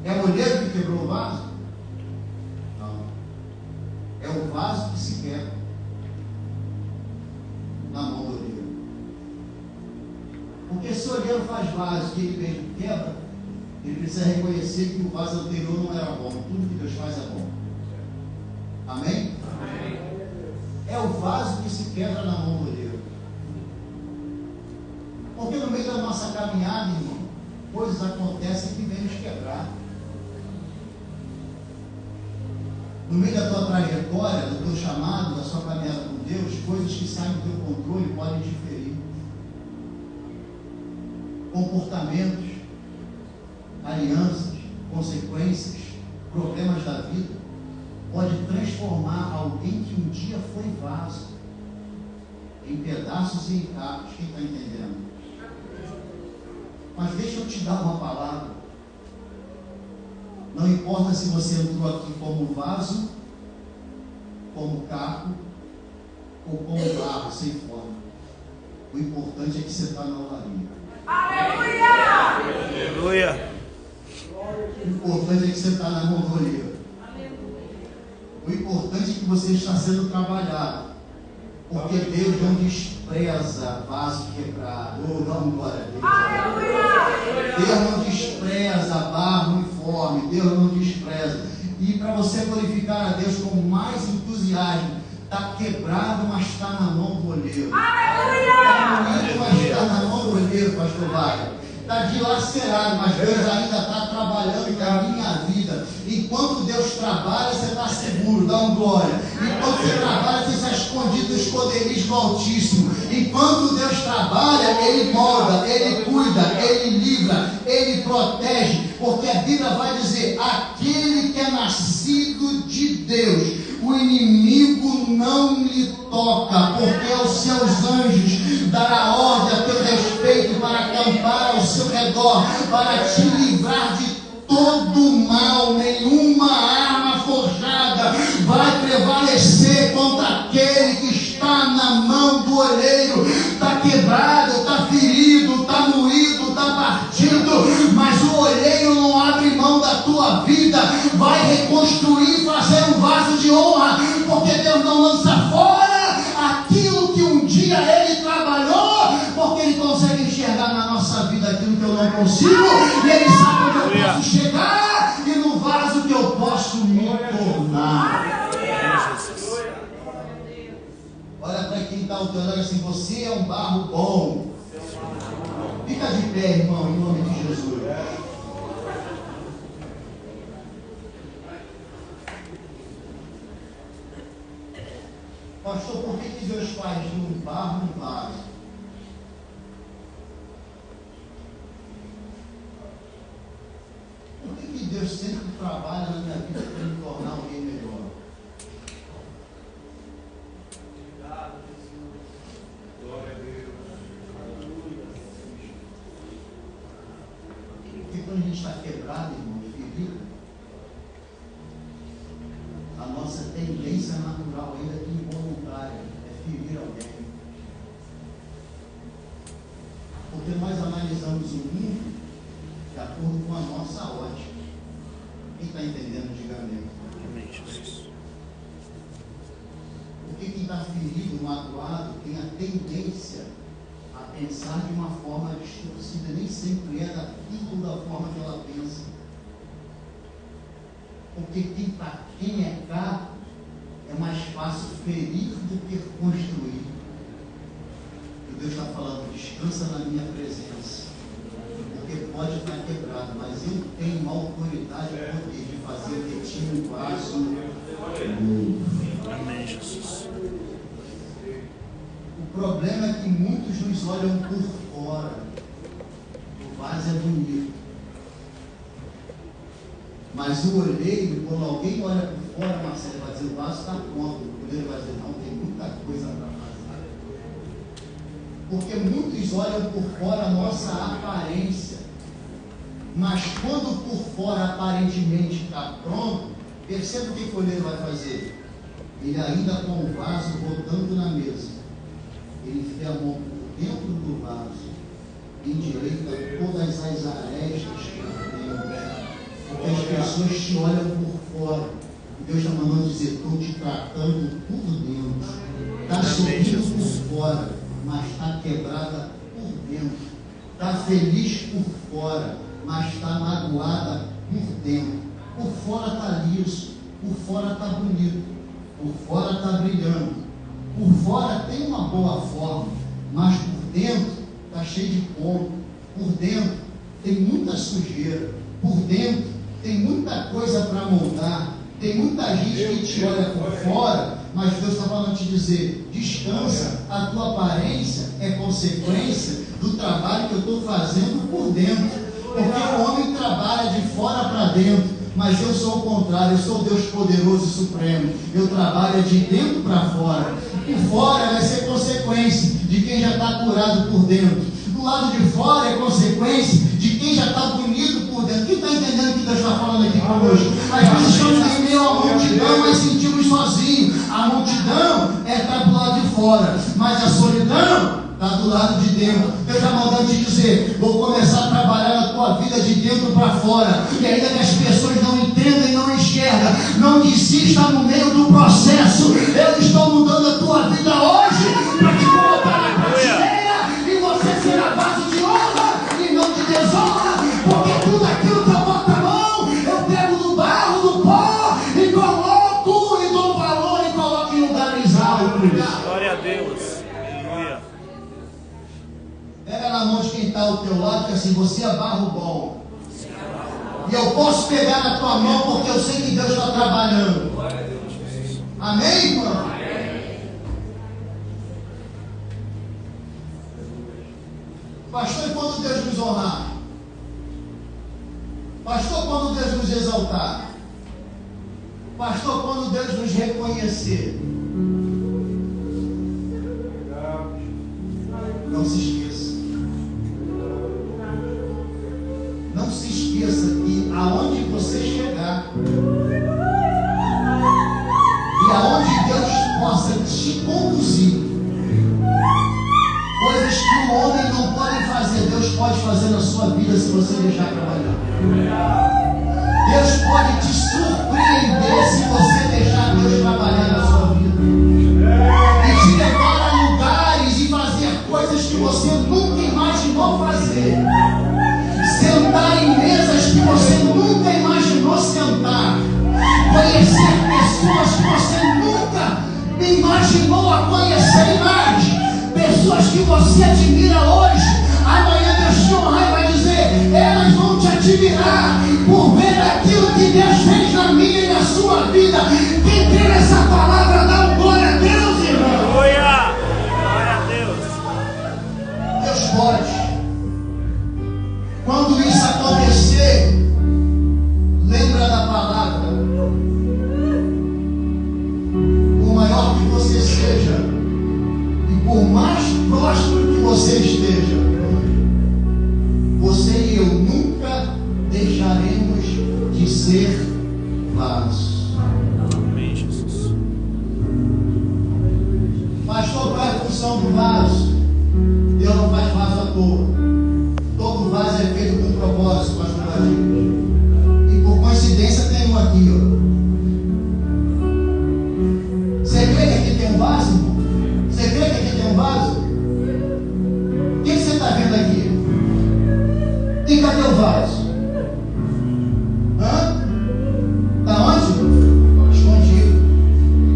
É o olheiro que quebrou o vaso? Não. É o vaso que se quebra na mão do olheiro. Porque se o olheiro faz vaso que ele mesmo quebra, ele precisa reconhecer que o vaso anterior não era bom. Tudo que Deus faz é bom. Amém? Amém. É o vaso que se quebra na mão do olheiro. Porque no meio da nossa caminhada, irmão, coisas acontecem que vêm nos quebrar. No meio da tua trajetória, do teu chamado, da sua caminhada com Deus, coisas que saem do teu controle podem te ferir. Comportamentos, alianças, consequências, problemas da vida, pode transformar alguém que um dia foi vaso em pedaços e em cacos. Quem está entendendo? Mas deixa eu te dar uma palavra. Não importa se você entrou aqui como vaso, como caco ou como barro sem forma. O importante é que você está na olaria. Aleluia! O importante é que você está na mordoria. O importante é que você está sendo trabalhado. Porque Deus não despreza vaso quebrado. Oh, dá uma glória a Deus. Deus não despreza barro informe. Deus não despreza. E para você glorificar a Deus com mais entusiasmo, está quebrado, mas está na mão do olheiro. Está bonito, mas está na mão do olheiro, pastor Wagner. Está dilacerado, mas Deus ainda está trabalhando na minha vida. Enquanto Deus trabalha, você está seguro, dá um glória. Enquanto você trabalha, você está escondido nos esconderijos do Altíssimo. Enquanto Deus trabalha, Ele molda, Ele cuida, Ele livra, Ele protege. Porque a Bíblia vai dizer: aquele que é nascido de Deus, o inimigo não lhe toca, porque aos seus anjos dará ordem a teu respeito para acampar ao seu redor, para te livrar de todo mal. Nenhuma arma forjada vai prevalecer contra aquele que está na mão do olheiro. Está quebrado, está ferido, está moído, está partido, mas o olheiro não abre mão da tua vida. Vai reconstruir, fazer um vaso de honra, porque Deus não lança fora aquilo que um dia Ele trabalhou, porque Ele consegue enxergar na nossa vida aquilo que eu não consigo, e Ele sabe onde eu posso chegar e no vaso que eu posso me tornar. Olha para quem está orando assim: você é um barro bom. Fica de pé, irmão, em nome de Jesus. Pastor, por que Deus faz um barro no vaso? Por que Deus sempre trabalha na minha vida para me tornar alguém melhor? Porque quando a gente está quebrado, irmão, ferido, a nossa tendência natural, ainda que involuntária, é ferir alguém. Porque nós analisamos o mundo de acordo com a nossa ótica. Quem está entendendo, diga amém. Amém, Jesus. Porque quem está ferido, magoado, tem a tendência a pensar de uma forma distorcida, nem sempre é daquilo da forma que ela pensa. Porque quem é caro é mais fácil ferir do que construir. E Deus está falando: descansa na minha presença. Porque pode estar quebrado, mas eu tenho autoridade e poder de fazer de ti um vaso novo. Amém, Jesus. O problema é que muitos nos olham por fora. O vaso é bonito, mas o olheiro, quando alguém olha por fora, Marcelo, vai dizer: o vaso está pronto. O olheiro vai dizer: não, tem muita coisa para fazer. Porque muitos olham por fora a nossa aparência, mas quando por fora aparentemente está pronto, perceba o que o olheiro vai fazer. Ele ainda com o vaso rodando na mesa, ele enfia a mão por dentro do vaso, endireita todas as arestas por dentro. Porque as pessoas te olham por fora, e Deus está mandando dizer: estou te tratando por dentro. Está sorrindo por fora, mas está quebrada por dentro. Está feliz por fora, mas está magoada por dentro. Por fora está liso, por fora está bonito, por fora está brilhando, por fora tem uma boa forma, mas por dentro está cheio de ponto, por dentro tem muita sujeira, por dentro tem muita coisa para moldar, tem muita gente que te olha por fora, mas Deus está falando te dizer: descansa, a tua aparência é consequência do trabalho que eu estou fazendo por dentro. Porque o homem trabalha de fora para dentro, mas eu sou o contrário, eu sou Deus poderoso e supremo. Eu trabalho de dentro para fora. Por fora vai ser consequência de quem já está curado por dentro. Do lado de fora é consequência de quem já está bonito por dentro. Quem está entendendo o que Deus está falando aqui conosco? Às vezes estamos em meio à multidão, mas sentimos sozinhos. A multidão está do lado de fora, mas a solidão está do lado de dentro. Deus está mandando te dizer: vou começar a trabalhar na tua vida de dentro para fora. E ainda que as pessoas não entendam e não enxergam, não desista no meio do processo. Eu estou mudando a tua vida hoje para te colocar na prateleira e você ser a base de honra e não de desonra. Porque tudo aquilo que eu boto a mão, eu pego do barro, do pó e coloco e dou valor e coloco em lugares altos. Glória a Deus. Aleluia. Pega na mão de quem está ao teu lado, que assim, você é barro bom. E eu posso pegar na tua mão porque eu sei que Deus está trabalhando. Amém, irmão? Pastor, e quando Deus nos honrar? Pastor, quando Deus nos exaltar? Pastor, quando Deus nos reconhecer? Não se esqueça. Não se esqueça que aonde você chegar e aonde Deus possa te conduzir, coisas que o homem não pode fazer, Deus pode fazer na sua vida se você deixar trabalhar. Deus pode te surpreender se você deixar Deus trabalhar na sua vida e te levar a lugares e fazer coisas que você nunca imaginou fazer. Sentar em mesas que você nunca imaginou sentar. Conhecer pessoas que você nunca imaginou a conhecer mais. Pessoas que você admira hoje, amanhã Deus te honrar e vai dizer: elas vão te admirar por ver aquilo que Deus fez na minha e na sua vida. Quem crê nessa palavra, dá um glória a Deus, irmão. Glória a Deus. Deus pode. Quando isso acontecer, lembra da palavra. Por maior que você seja e por mais próximo que você esteja, você e eu nunca deixaremos de ser vasos. Amém, Jesus. Pastor, qual é a função do vaso? Deus não faz vaso à toa. Todo vaso é feito com propósito, pastor Vladimir. E por coincidência tem um aqui, ó. Você crê que aqui tem um vaso, irmão? Você crê que aqui tem um vaso? O que você está vendo aqui? E cadê o vaso? Hã? Está onde? Escondido.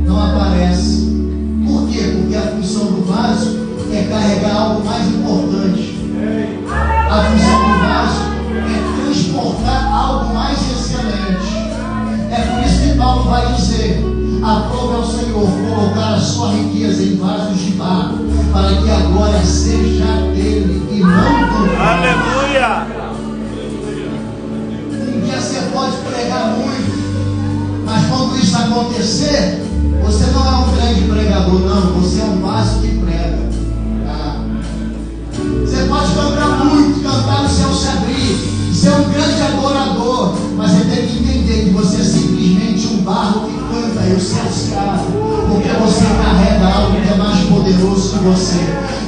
Não aparece. Por quê? Porque a função do vaso é carregar algo mais importante. A função do vaso é transportar algo mais excelente. É por isso que Paulo vai dizer: aprove ao Senhor colocar a sua riqueza em vasos de barro, para que a glória seja dele e não do. Aleluia. Um dia você pode pregar muito, mas quando isso acontecer, você não é um grande pregador, não. Você é um vaso que prega. Você pode cantar muito, cantar no céu se abrir, ser um grande adorador, mas você tem que entender que você é simplesmente um barro que canta e o céu se abre, porque você carrega algo que é mais poderoso que você.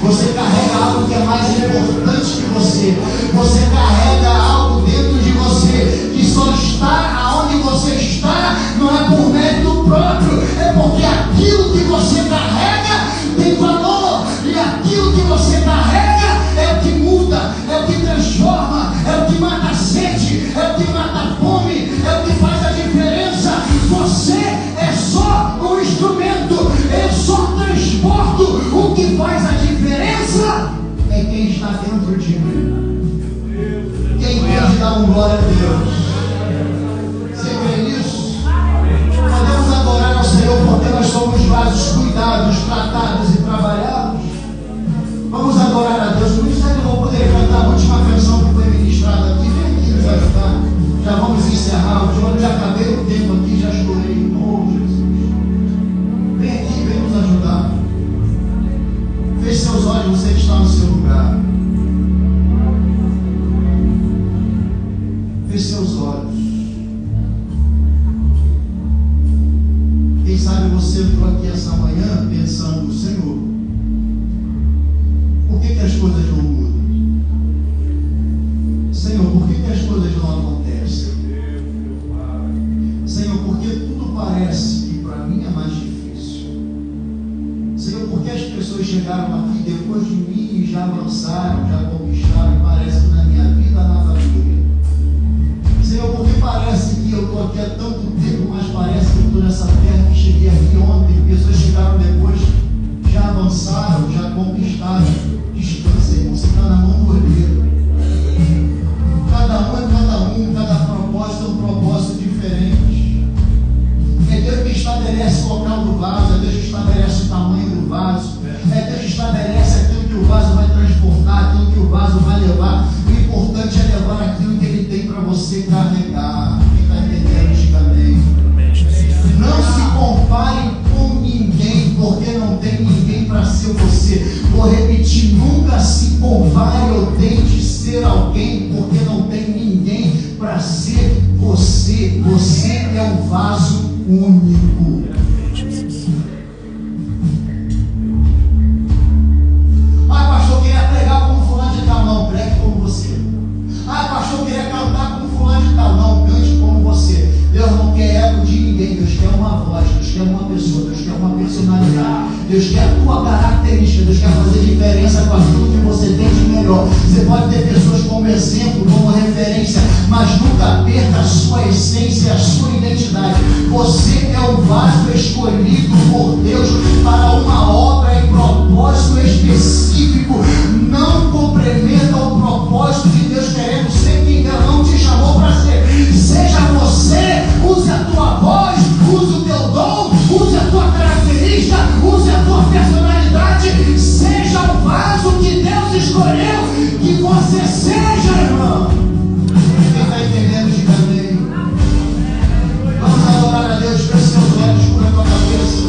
Você carrega algo que é mais importante que você. Você carrega algo dentro de você que só está aonde você está, não é por mérito próprio, é porque aquilo que você carrega tem valor, e aquilo que você carrega é o que muda, é o que transforma, é o que mata a sede, é o que mata a fome, é o que faz a diferença. Você é só um instrumento, eu só transporto. O que faz a diferença é quem está dentro de mim. Quem pode dar glória a Deus? Você crê nisso? Podemos adorar ao Senhor. parece que para mim é mais difícil. Senhor, porque as pessoas chegaram aqui depois de mim e já avançaram, já conquistaram, e parece que na minha vida nada muda. Senhor, porque parece que eu estou aqui há tanto tempo, mas parece que eu estou nessa terra que cheguei aqui ontem, pessoas chegaram depois, já avançaram, já conquistaram. Descansa, irmão, você está na mão do olheiro. Cada propósito é um propósito diferente. É Deus que estabelece o local do vaso, é Deus que estabelece o tamanho do vaso, é Deus que estabelece aquilo que o vaso vai transportar, aquilo que o vaso vai levar. O importante é levar aquilo que Ele tem para você carregar. Quem está entendendo, diga amém. Não se compare com ninguém, porque não tem ninguém para ser você. Vou repetir, nunca se compare ou tente ser alguém, porque não tem ninguém para ser você. Você é um vaso único. Ah, pastor, eu queria pregar como fulano de tal. Não, pregue como você. Ah, pastor, eu queria cantar como fulano de tal. Não, cante como você. Deus não quer ego de ninguém. Deus quer uma voz, Deus quer uma pessoa, Deus quer uma personalidade. Deus quer a tua característica. Deus quer fazer diferença com aquilo que você tem de melhor. Você pode ter pessoas como exemplo, como referência, mas nunca perca a sua essência, a sua identidade. Você é o vaso escolhido por Deus para uma obra e propósito específico. Não comprometa o propósito de Deus querendo ser quem Deus não te chamou para ser. Seja você, use a tua voz, use o teu dom, use a tua característica, use a tua personalidade. Seja o vaso que Deus escolheu que você seja, irmão. Quem está entendendo, diga amém. Vamos adorar a Deus, feche seus olhos, cubra a tua cabeça.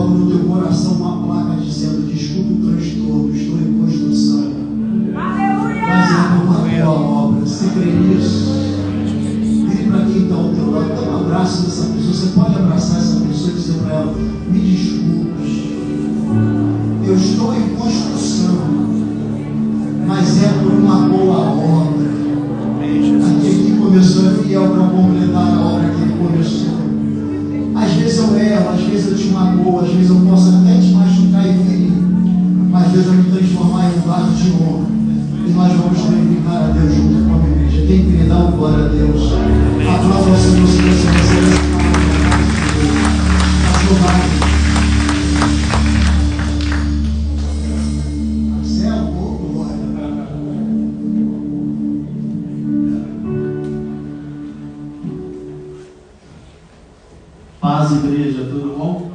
coloca no teu coração uma placa dizendo: desculpe o transtorno, estou em construção. Mas é uma boa obra. Você crê nisso? Vire para quem está ao teu lado, dá um abraço dessa pessoa. Você pode abraçar essa pessoa e dizer para ela: me desculpe, eu estou em construção, mas é por uma boa obra. Aquele que começou é fiel para completar a obra que ele começou. Às vezes eu erro, às vezes eu te magoo, às vezes eu posso até te machucar e ferir, mas às vezes eu me transformar em um vaso de honra. E nós vamos glorificar a Deus junto com a igreja. Quem quer dar um glória a Deus? Aplauda o Senhor, se você recebe essa palavra. Marcelo, glória. Paz, igreja, tudo bom?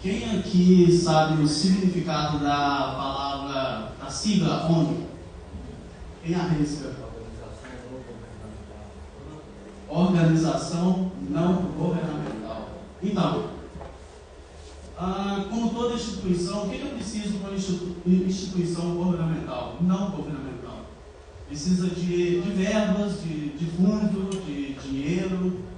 Quem aqui sabe o significado da palavra, da sigla ONG? Quem arrisca? Organização Não Governamental. Então, como toda instituição, o que eu preciso para uma instituição governamental? Não governamental. Precisa de verbas, de fundo, de dinheiro.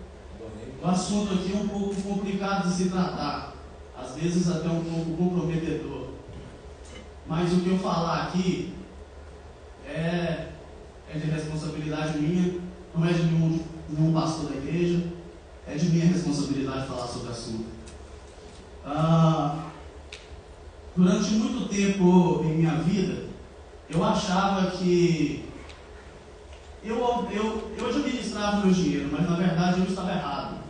O assunto aqui é um pouco complicado de se tratar, às vezes até um pouco comprometedor. Mas o que eu falar aqui é de responsabilidade minha, não é de nenhum pastor da igreja, é de minha responsabilidade falar sobre o assunto. Durante muito tempo em minha vida, eu achava que eu administrava o meu dinheiro, mas na verdade eu estava errado.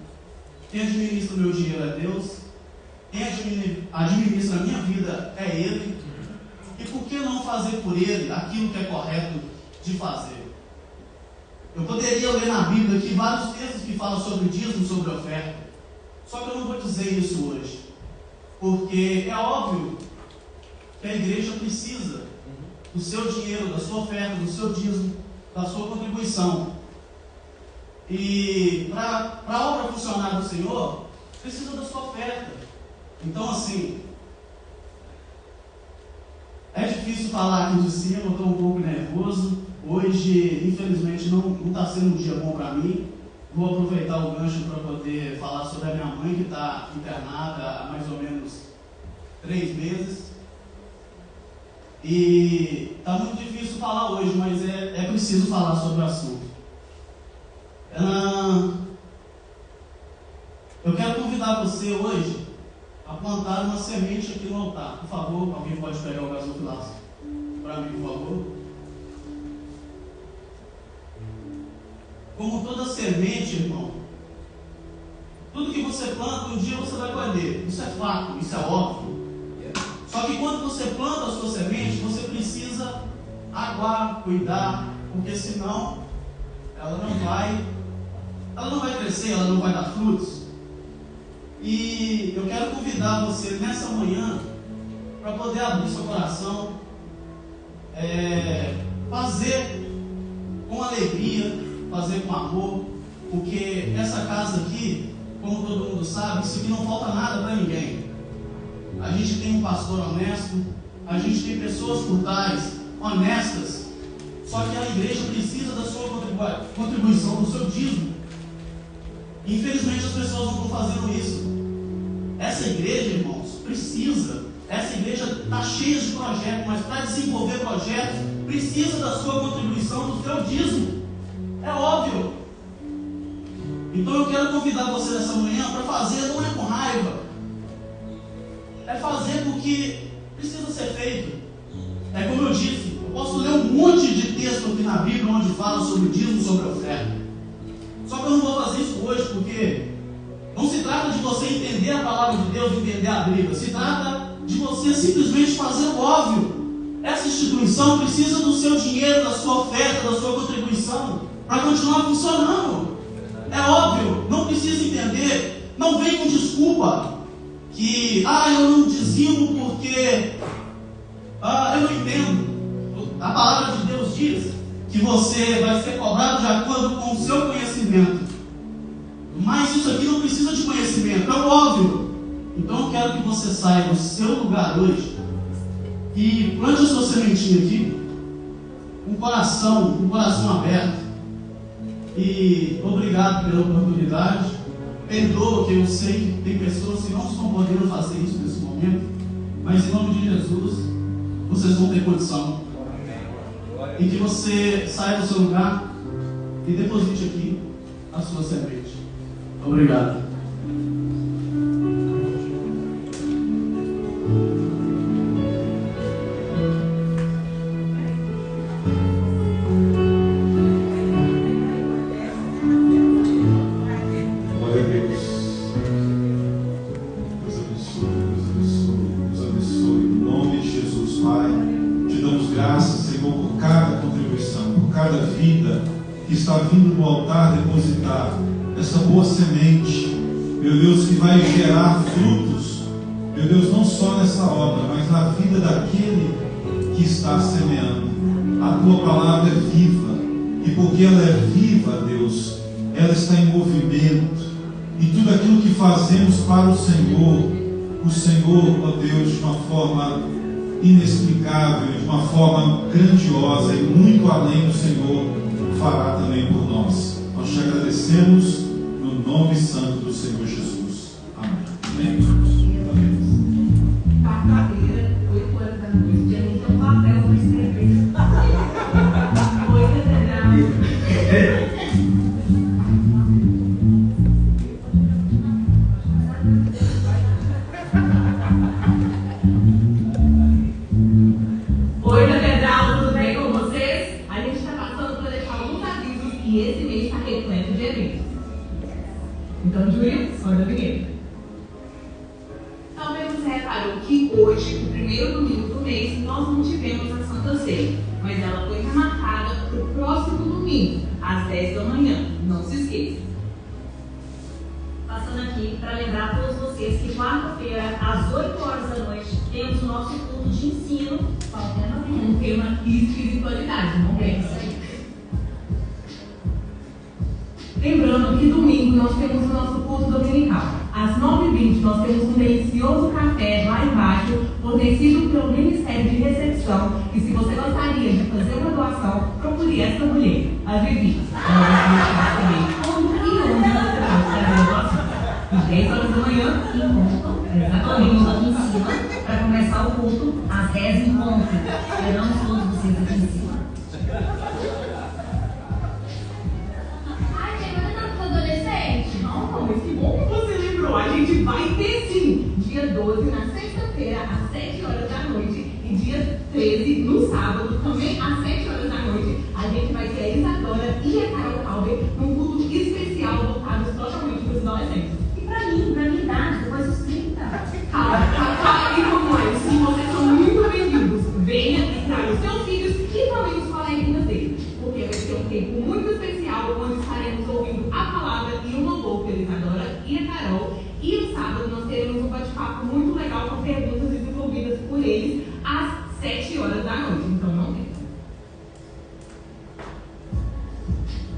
Quem administra o meu dinheiro é Deus, quem administra a minha vida é Ele, e por que não fazer por Ele aquilo que é correto de fazer? Eu poderia ler na Bíblia aqui vários textos que falam sobre o dízimo, sobre a oferta, só que eu não vou dizer isso hoje, porque é óbvio que a igreja precisa do seu dinheiro, da sua oferta, do seu dízimo, da sua contribuição. E para a obra funcionar do Senhor, precisa da sua oferta. Então, assim, é difícil falar aqui de cima, eu estou um pouco nervoso. Hoje, infelizmente, não está sendo um dia bom para mim. Vou aproveitar o gancho para poder falar sobre a minha mãe, que está internada há mais ou menos 3 meses. E está muito difícil falar hoje, mas é preciso falar sobre o assunto. Eu quero convidar você hoje a plantar uma semente aqui no altar. Por favor, alguém pode pegar o gasofilaço para mim, por favor? Como toda semente, irmão, tudo que você planta, um dia você vai colher. Isso é fato, isso é óbvio. Só que quando você planta a sua semente, você precisa aguar, cuidar, porque senão ela não vai crescer, ela não vai dar frutos. E eu quero convidar você nessa manhã para poder abrir seu coração, fazer com alegria, fazer com amor, porque essa casa aqui, como todo mundo sabe, isso aqui não falta nada para ninguém. A gente tem um pastor honesto, a gente tem pessoas por trás honestas, só que a igreja precisa da sua contribuição, do seu dízimo. Infelizmente as pessoas não estão fazendo isso. Essa igreja, irmãos, precisa. Essa igreja está cheia de projetos, mas para desenvolver projetos, precisa da sua contribuição, do seu dízimo. É óbvio. Então eu quero convidar você nessa manhã para fazer, não é com raiva, é fazer porque precisa ser feito. É como eu disse, eu posso ler um monte de texto aqui na Bíblia onde fala sobre dízimo, sobre oferta. Só que eu não vou fazer isso hoje, porque não se trata de você entender a palavra de Deus, entender a Bíblia. Se trata de você simplesmente fazer o óbvio. Essa instituição precisa do seu dinheiro, da sua oferta, da sua contribuição, para continuar funcionando. É óbvio, não precisa entender. Não vem com desculpa que, eu não dizimo porque eu não entendo. A palavra de Deus diz que você vai ser cobrado de acordo com o seu conhecimento. Mas isso aqui não precisa de conhecimento, é óbvio. Então eu quero que você saia do seu lugar hoje e plante a sua sementinha aqui, com o coração aberto. E obrigado pela oportunidade. Perdoa que eu sei que tem pessoas que não estão podendo fazer isso nesse momento, mas em nome de Jesus, vocês vão ter condição. E que você saia do seu lugar e deposite aqui a sua semente. Obrigado. Está vindo no altar depositar essa boa semente, meu Deus, que vai gerar frutos, meu Deus, não só nessa obra, mas na vida daquele que está semeando. A tua palavra é viva, e porque ela é viva, Deus, ela está em movimento, e tudo aquilo que fazemos para o Senhor, ó Deus, de uma forma inexplicável, de uma forma grandiosa e muito além do Senhor, fará também por nós. Nós te agradecemos no nome santo do Senhor Jesus. Amém. Quarta-feira, 8 horas da noite, dia nem tem um papel para escrever. Oi, Catedral, tudo bem com vocês? A gente está passando para deixar alguns avisos e esse mês está repleto de eventos. Então, Júlia, roda a vinheta. Talvez você reparou que hoje, o primeiro domingo do mês, nós não tivemos a Santa Ceia, mas ela foi remarcada para o próximo domingo, às 10 da manhã. Não se esqueça. Passando aqui para lembrar a todos vocês que quarta-feira, às 8 horas da noite, temos o nosso culto de ensino, Com o tema espiritualidade, não é isso aí? Lembrando que domingo nós temos o nosso culto dominical. Às 9h20 nós temos um delicioso café lá embaixo, fornecido pelo Ministério de Recepção. E se você gostaria de fazer uma doação, procure essa mulher, a Vivi. Ela vai saber como e onde você pode fazer a doação. Às 10 horas da manhã, exatamente aqui em cima, para começar o culto às 10 em ponto. Esperamos todos vocês aqui em cima. ai, tem nada para adolescente? Não, mas que bom que você lembrou. A gente vai ter sim. Dia 12, na sexta-feira, às 7 horas da noite. E dia 13, no sábado, também às 7 horas da noite. A gente vai ter a Isadora e a Carol Calver num culto especial voltado totalmente para os adolescentes. Pra minha idade, depois dos 30. Calma, e como é? Sim, vocês são muito bem-vindos. Venha e traga os seus filhos e também os coleguinhas dele. Porque vai ser um tempo muito especial, onde estaremos ouvindo a palavra e o louvor pela Isadora e a Carol. E no sábado nós teremos um bate-papo muito legal com perguntas desenvolvidas por eles às 7 horas da noite. Então não perca.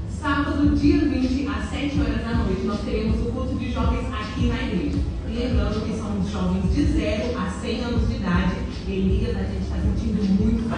Sábado, dia 20, às 7 horas da noite, nós teremos o culto de jovens aqui na igreja. E lembrando que são jovens de 0 a 100 anos de idade. Elias, a gente está sentindo muito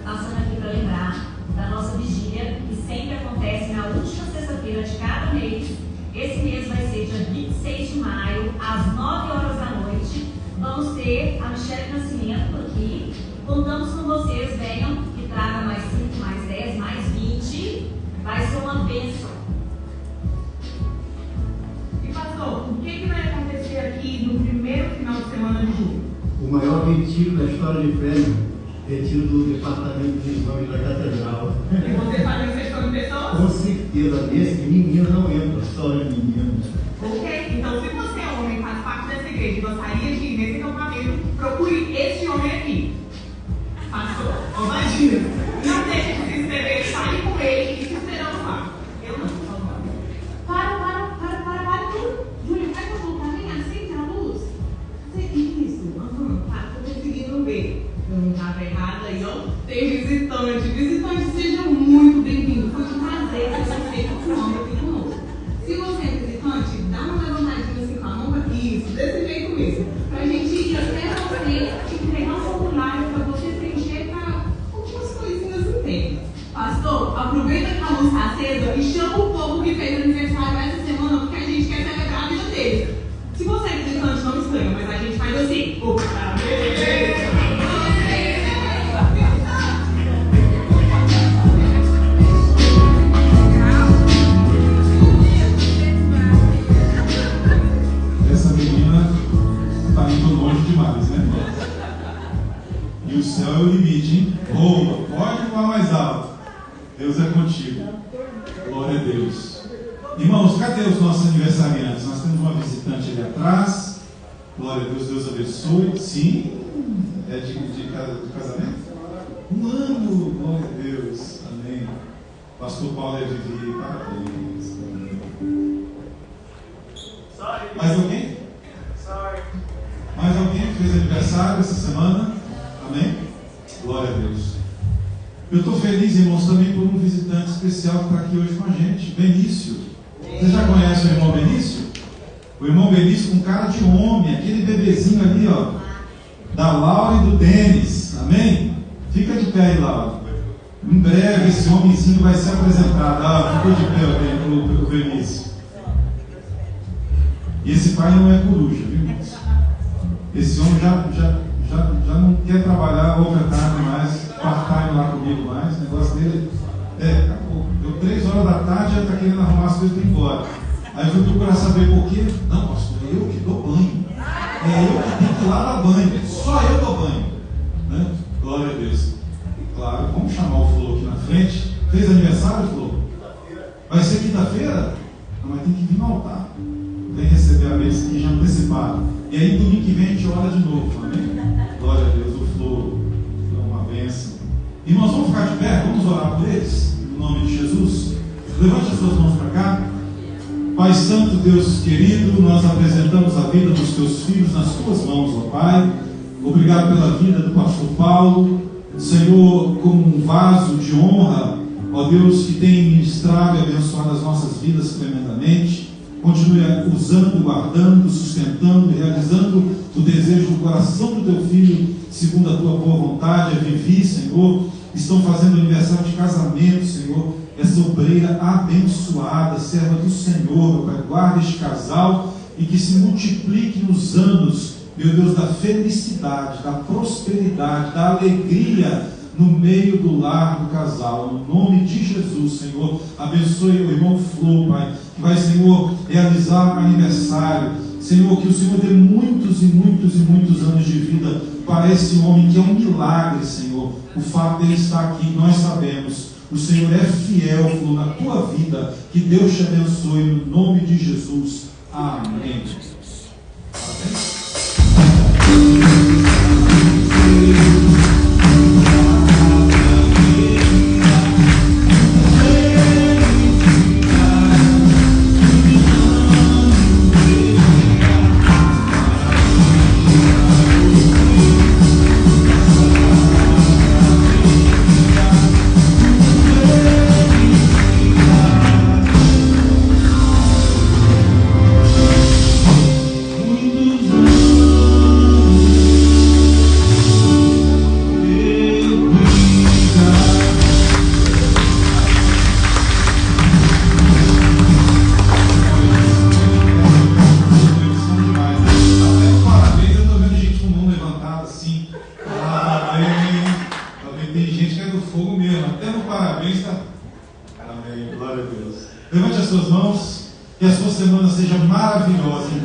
Passando aqui para lembrar da nossa vigília, que sempre acontece na última sexta-feira de cada mês. Esse mês vai ser dia 26 de maio, às 9 horas da noite. Vamos ter a Michele Nascimento aqui. Contamos com vocês, venham, que traga mais 5, mais 10, mais 20. Vai ser uma bênção. E pastor, o que vai acontecer aqui no primeiro final de semana de julho? O maior retiro da história de Freno, retiro do departamento de exame da catedral. E você faz sessão de pessoas? Com certeza, nesse menino não entra, só é menino. Ok, então se você é homem, faz parte dessa igreja e gostaria de ir nesse acampamento, procure este homem aqui. Pastor, imagina, não deixe de se inscrever, fale com ele e te esperamos lá. Eu não, por favor. Para tudo. Júlia, faz a voltar, vem assim, a luz. Isso, tá, tô conseguindo ver. Eu não estava errada aí, ó. Tem visitante, participando aqui conosco. Se você é visitante, dá uma levantadinha assim com a mão, isso, desse jeito mesmo, para a gente ir até você e entregar um formulário para você preencher para algumas coisinhas internas. Pastor, aproveita que a luz está acesa e chama o povo que fez aniversário essa semana, porque a gente quer celebrar a vida deles. Se você é visitante, não estranha, mas a gente faz assim. Essa menina está indo longe demais, né? E o céu é o limite, hein? Boa, pode falar mais alto. Deus é contigo. Glória a Deus. Irmãos, cadê os nossos aniversariantes? Nós temos uma visitante ali atrás. Glória a Deus, Deus abençoe. Sim, é de casamento? 1 ano, glória a Deus. Amém. Pastor Paulo é Vivi, parabéns. Mais alguém? Mais alguém que fez aniversário essa semana? Amém? Glória a Deus. Eu estou feliz, irmãos, também por um visitante especial que está aqui hoje com a gente, Benício. Você já conhece o irmão Benício? O irmão Benício com cara de homem, aquele bebezinho ali, ó, da Laura e do Denis. Amém? Fica de pé aí, Laura. Em breve esse homenzinho vai ser apresentado. Ah, ficou de pé o Benício. E esse pai não é coruja, viu, irmãos? Esse homem já não quer trabalhar overtime mais, part-time lá comigo mais. O negócio dele acabou. Deu 3 horas da tarde, já está querendo arrumar as coisas para ir embora. Aí eu fui procurar saber por quê. Não, pastor, é eu que dou banho. É eu que tenho que ir lá dar banho. Só eu dou banho. Né? Glória a Deus. Claro, vamos chamar o Flor aqui na frente. Fez aniversário, Flor? Vai ser quinta-feira? Não, mas tem que vir no altar. Vem receber a bênção aqui já antecipado. E aí domingo que vem a gente ora de novo. Amém? Glória a Deus, o Flor é uma bênção. Irmãos, vamos ficar de pé? Vamos orar por eles? No nome de Jesus. Levante as suas mãos para cá. Pai Santo, Deus querido, nós apresentamos a vida dos teus filhos nas tuas mãos, ó Pai. Obrigado pela vida do pastor Paulo, Senhor, como um vaso de honra, ó Deus, que tem ministrado e abençoado as nossas vidas tremendamente. Continue usando, guardando, sustentando e realizando o desejo do coração do teu filho, segundo a tua boa vontade. A Vivi, Senhor, estão fazendo aniversário de casamento, Senhor. Essa obreira abençoada, serva do Senhor, Pai, guarda este casal e que se multiplique nos anos, meu Deus, da felicidade, da prosperidade, da alegria no meio do lar do casal. No nome de Jesus, Senhor, abençoe o irmão Flor, Pai, que vai, Senhor, realizar aniversário. Senhor, que o Senhor dê muitos e muitos e muitos anos de vida para esse homem, que é um milagre, Senhor. O fato dele estar aqui, nós sabemos. O Senhor é fiel, Flor, na tua vida. Que Deus te abençoe no nome de Jesus. Amém. Amém. Levante as suas mãos, que a sua semana seja maravilhosa em